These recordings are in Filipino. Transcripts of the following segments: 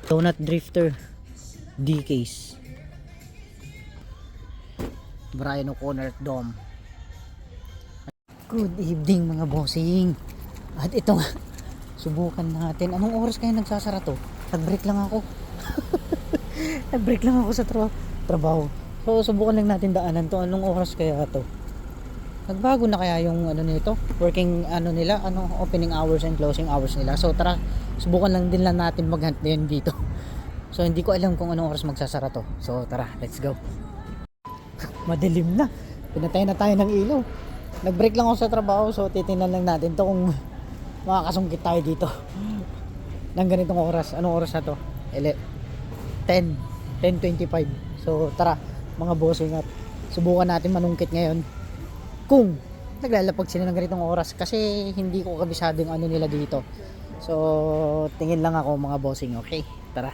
Donut Drifter D-Case, Brian O'Connor Dome. Good evening mga bossing. At ito nga, subukan natin. Anong oras kaya nagsasara to? Nag-break lang ako. Nag-break lang ako sa trabaho. So subukan lang natin daanan to. Anong oras kaya to? Nagbago na kaya yung ano nito? Working ano nila, opening hours and closing hours nila. So tara, subukan lang din lang natin mag-hunt din dito. So hindi ko alam kung anong oras magsasara to. So tara, let's go. Madilim na. Pinatay na tayo ng ilaw. Nag-break lang ako sa trabaho, so titingnan lang natin to kung makakasungkit tayo dito ng ganitong oras. Anong oras na to? 10:25. So tara mga bossing, at subukan natin manungkit ngayon kung naglalapag sila ng ganitong oras, kasi hindi ko kabisado yung ano nila dito. So tingin lang ako mga bossing. Okay, tara.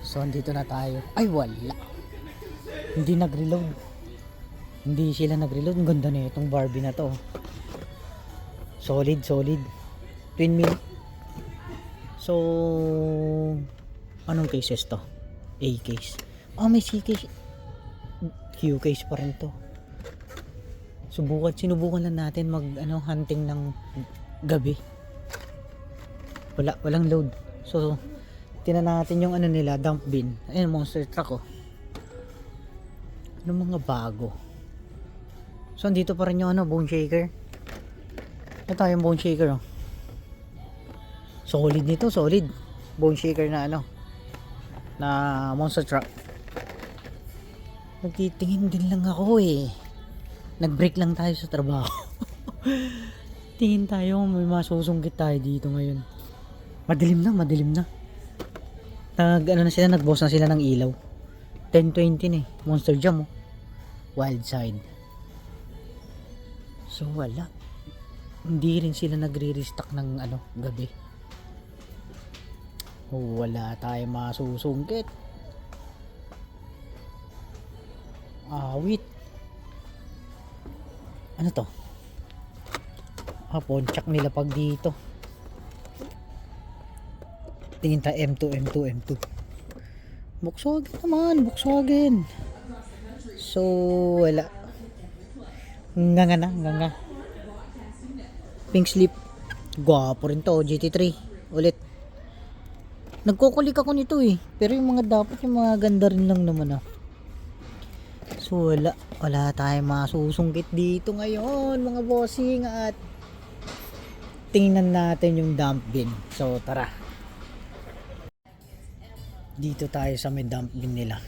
So andito na tayo. Ay wala, hindi nag-reload. Hindi sila nag-reload. Ang ganda na itong Barbie na to. Solid. Twin mill. So anong cases to? A case. May C case. Q case pa rin to. Sinubukan lang natin mag hunting ng gabi. Walang load. So tinan natin yung nila, dump bin. Ayun, monster truck Ano mga bago. So dito pa rin yung bone shaker. Ito yung bone shaker Solid nito, solid. Bone shaker na na monster truck. Nagtitingin din lang ako Nag-break lang tayo sa trabaho. Tingin tayo may masusungkit tayo dito ngayon. Madilim na. Nag-boss na sila ng ilaw. 10:20 na Monster Jam Wild Side. So wala. Hindi rin sila nagre-restock ng gabi. Wala tayong masusungkit. Wait. Ano to? Ponchak nila pag dito. Tingin tayo M2. Volkswagen. So wala. Nga. Pink slip. Gwapo rin to. GT3 ulit. Nagkukulik ako nito pero yung mga dapat yung mga ganda rin lang naman So wala tayong masusungkit dito ngayon mga bossing, at tingnan natin yung dump bin. So tara, dito tayo sa may dump bin nila.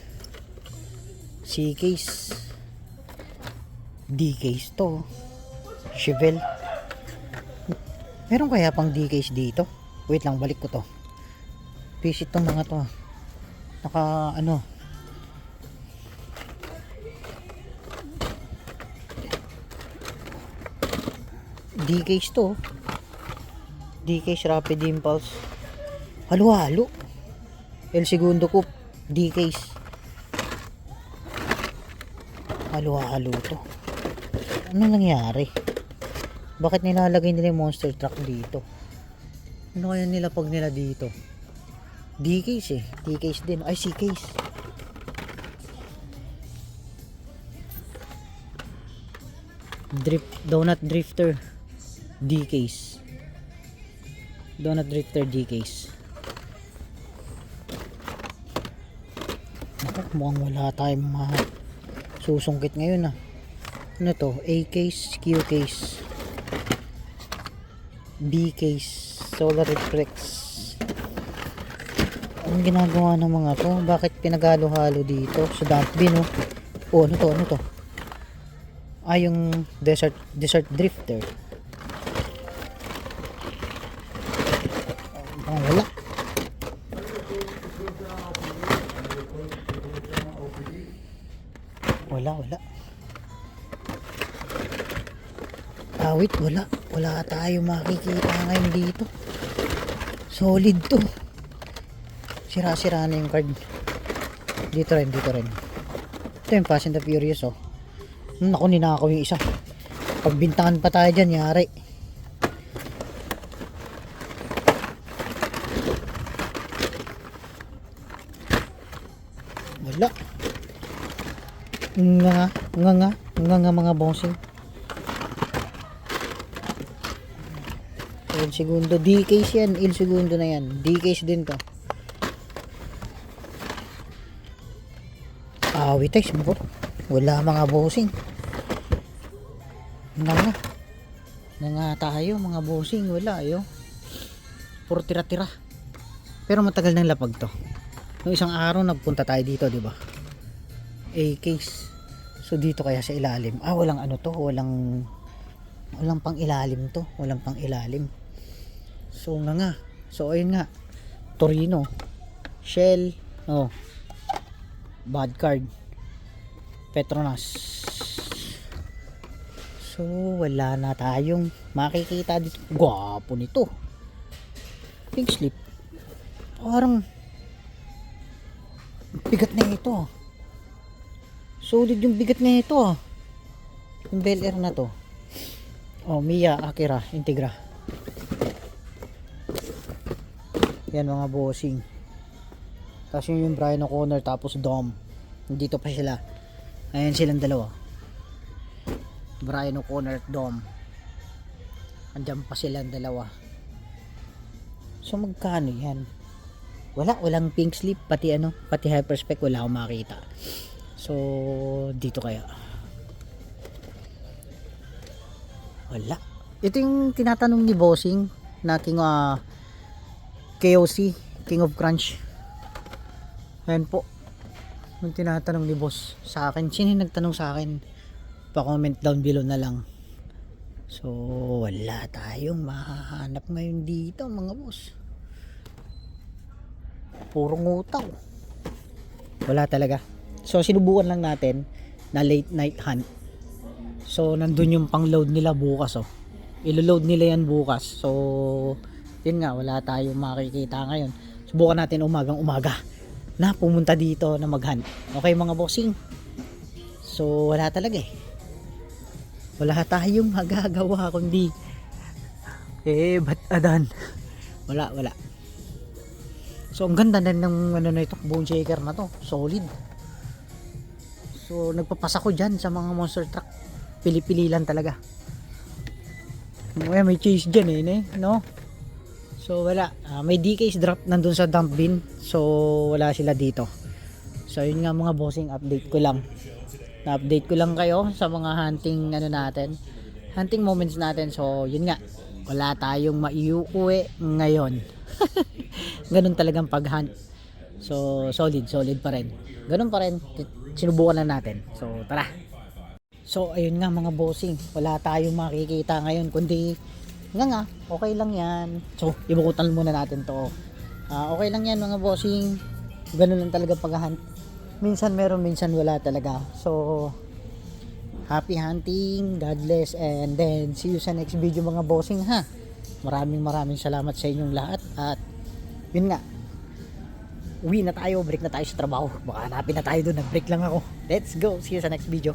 C case, D case to, Chevelle. Meron kaya pang D case dito? Wait lang, balik ko to. Visit tong mga to. Naka D-case to. D-case Rapid Impulse. Halo. El Segundo Coupe. D-case. Halo to. Ano nangyari? Bakit nilalagay nila yung monster truck dito? Ano kaya nila pag nila dito? D-case D-case din. Ay, C-case. Donut Drifter D-Case. Donut Drifter D-Case. Mukhang wala tayong susungkit ngayon Ano to? A-Case, Q-Case, B-Case, Solar Reflex. Anong ginagawa ng mga to? Bakit pinagalo-halo dito sa dump bin ano to? Yung desert drifter. Wala. Wait, wala tayo makikita ngayon dito. Solid to. Sira-sira na yung card. Dito rin. Ito yung Fast and the Furious Naku, ninakaw yung isa. Pagbintangan pa tayo dyan, yari. Wala. Nga mga bossing. El segundo, DKs yan. El segundo na yan. DKs din to. Witex mo. Wala mga bossing. Nga tayo mga bossing. Wala ayo. Puro tira-tira. Pero matagal nang lapag to. Nung isang araw nagpunta tayo dito, di ba? A-case. So dito kaya sa ilalim. Walang ano to, walang pang ilalim to, walang pang ilalim. So nga. So ayun nga. Torino, Shell, bad card, Petronas. So wala na tayong makikita dito. Gwapo nito. Pink slip. Parang bigat na ito. Solid yung bigat na ito. Yung Bel Air na to. Mia Akira Integra. Yan mga bossing. Tapos yung Brian O'Connor tapos Dom. Dito pa sila. Ayan silang dalawa. Brian O'Connor at Dom. Andiyan pa silang dalawa. So magkano yan? Walang pink slip pati hyperspec wala akong makita. So dito kaya wala. Ito yung tinatanong ni bossing na KOC, King of Crunch. Ayan po yung tinatanong ni boss sa akin. Sino yung nagtanong sa akin? Pa-comment down below na lang. So wala tayong mahahanap ngayon dito mga boss. Puro ngutaw. Wala talaga. So sinubukan lang natin na late night hunt. So nandun yung pang load nila bukas ilo-load nila yan bukas. So yun nga, wala tayong makikita ngayon. Subukan natin umagang umaga na pumunta dito na mag-hunt. Okay mga bossing. So wala talaga wala tayong magagawa kundi ba't adan. Wala. So ang ganda na ng na ito, bone shaker na to, solid. So nagpapasa ko dyan sa mga monster truck. Pili-pili lang talaga. May chase dyan no? So wala. May DKs drop nandun sa dump bin. So wala sila dito. So yun nga mga bossing, update ko lang. Na-update ko lang kayo sa mga hunting natin. Hunting moments natin. So yun nga. Wala tayong maiuwi ngayon. Ganun talagang pag-hunt. So solid pa rin. Ganun pa rin. Sinubukan na natin. So tara. So ayun nga mga bossing, wala tayong makikita ngayon kundi nga okay lang yan. So ibukutan muna natin to. Okay lang yan mga bossing. Ganun lang talaga pag-hunt. Minsan meron, minsan wala talaga. So happy hunting, God bless, and then see you sa next video mga bossing ha. Maraming salamat sa inyong lahat. At yun nga, uwi na tayo, break na tayo sa trabaho. Baka hanapin na tayo doon, nag-break lang ako. Let's go, see you sa next video.